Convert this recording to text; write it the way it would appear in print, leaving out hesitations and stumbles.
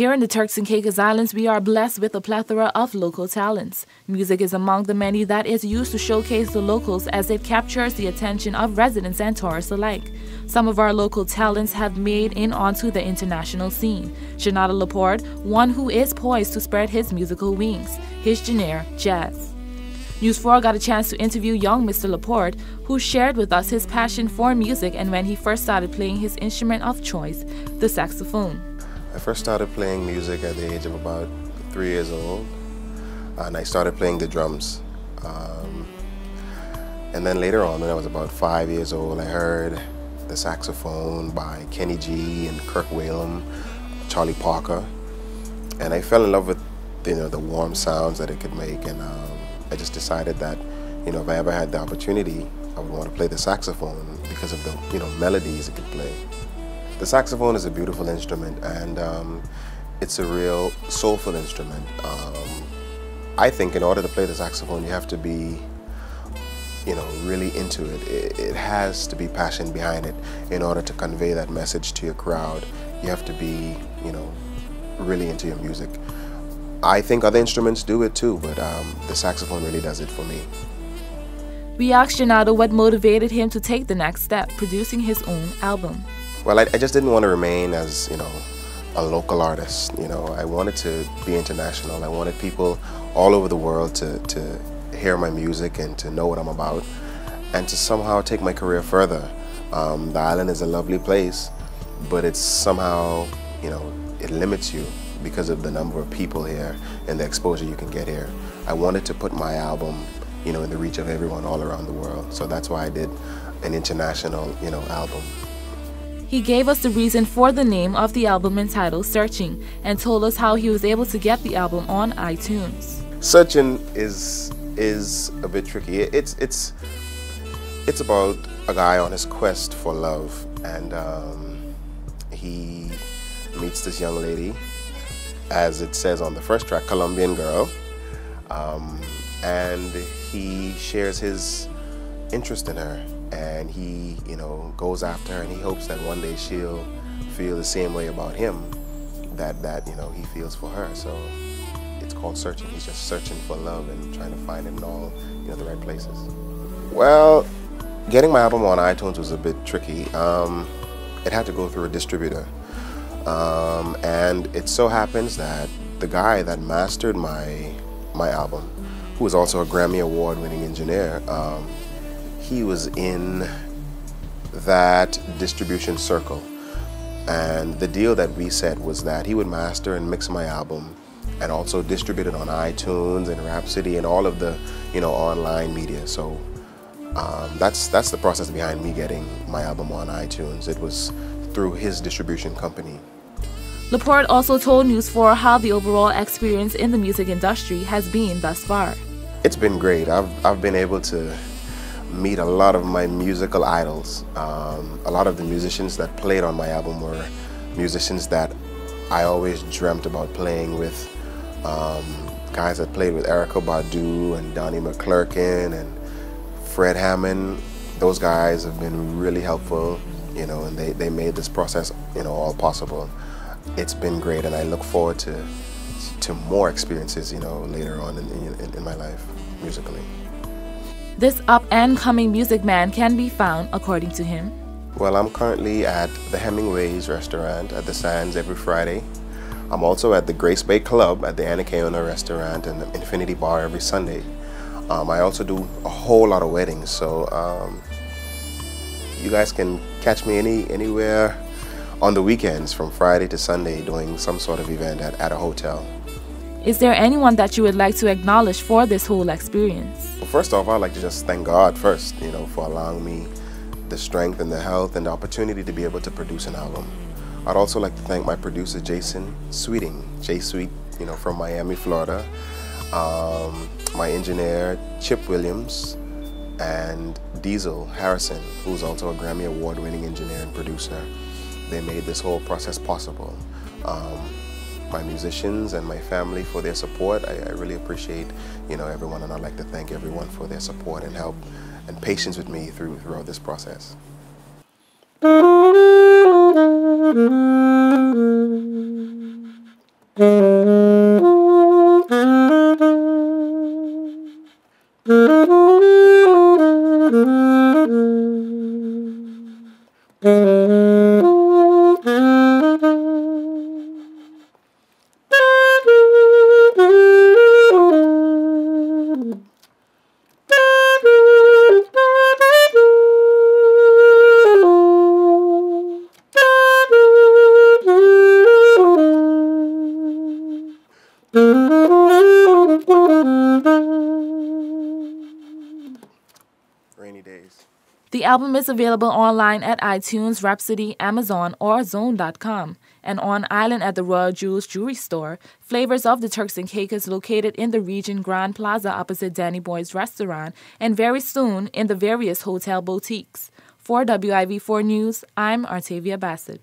Here in the Turks and Caicos Islands, we are blessed with a plethora of local talents. Music is among the many that is used to showcase the locals as it captures the attention of residents and tourists alike. Some of our local talents have made it onto the international scene. Janardo Laporte, one who is poised to spread his musical wings. His genre, jazz. News 4 got a chance to interview young Mr. Laporte, who shared with us his passion for music and when he first started playing his instrument of choice, the saxophone. I first started playing music at the age of about 3 years old, and I started playing the drums. And then later on, when I was about 5 years old, I heard the saxophone by Kenny G and Kirk Whalum, Charlie Parker, and I fell in love with the warm sounds that it could make, and I just decided that if I ever had the opportunity, I would want to play the saxophone because of the melodies it could play. The saxophone is a beautiful instrument, and it's a real soulful instrument. I think in order to play the saxophone, you have to be really into it. It has to be passion behind it in order to convey that message to your crowd. You have to be really into your music. I think other instruments do it too, but the saxophone really does it for me. We asked Janardo what motivated him to take the next step, producing his own album. Well, I just didn't want to remain as, a local artist. I wanted to be international. I wanted people all over the world to hear my music and to know what I'm about and to somehow take my career further. The island is a lovely place, but it's somehow, it limits you because of the number of people here and the exposure you can get here. I wanted to put my album, in the reach of everyone all around the world. So that's why I did an international, album. He gave us the reason for the name of the album entitled Searching and told us how he was able to get the album on iTunes. Searching is a bit tricky. It's about a guy on his quest for love, and he meets this young lady, as it says on the first track, Colombian girl, and he shares his interest in her. And he, goes after her, and he hopes that one day she'll feel the same way about him that he feels for her. So it's called Searching. He's just searching for love and trying to find it in all the right places. Well, getting my album on iTunes was a bit tricky. It had to go through a distributor, and it so happens that the guy that mastered my album, who was also a Grammy Award-winning engineer, he was in that distribution circle, and the deal that we set was that he would master and mix my album and also distribute it on iTunes and Rhapsody and all of the online media. So that's the process behind me getting my album on iTunes. It was through his distribution company. Laporte also told News 4 how the overall experience in the music industry has been thus far. It's been great. I've been able to meet a lot of my musical idols. A lot of the musicians that played on my album were musicians that I always dreamt about playing with. Guys that played with Erykah Badu and Donnie McClurkin and Fred Hammond. Those guys have been really helpful, and they made this process, all possible. It's been great, and I look forward to more experiences, later on in my life, musically. This up-and-coming music man can be found, according to him. Well, I'm currently at the Hemingway's restaurant at the Sands every Friday. I'm also at the Grace Bay Club at the Anakeona restaurant and the Infinity Bar every Sunday. I also do a whole lot of weddings, so you guys can catch me anywhere on the weekends from Friday to Sunday doing some sort of event at a hotel. Is there anyone that you would like to acknowledge for this whole experience? Well, first off, I'd like to just thank God first, for allowing me the strength and the health and the opportunity to be able to produce an album. I'd also like to thank my producer, Jason Sweeting, J Sweet, from Miami, Florida. My engineer, Chip Williams, and Diesel Harrison, who's also a Grammy Award-winning engineer and producer. They made this whole process possible. My musicians and my family for their support. I really appreciate, everyone, and I'd like to thank everyone for their support and help and patience with me throughout this process. Rainy days. The album is available online at iTunes, Rhapsody, Amazon, or Zone.com, and on island at the Royal Jewels Jewelry Store. Flavors of the Turks and Caicos located in the Regent Grand Plaza opposite Danny Boy's restaurant, and very soon in the various hotel boutiques. For WIV4 News, I'm Artavia Bassett.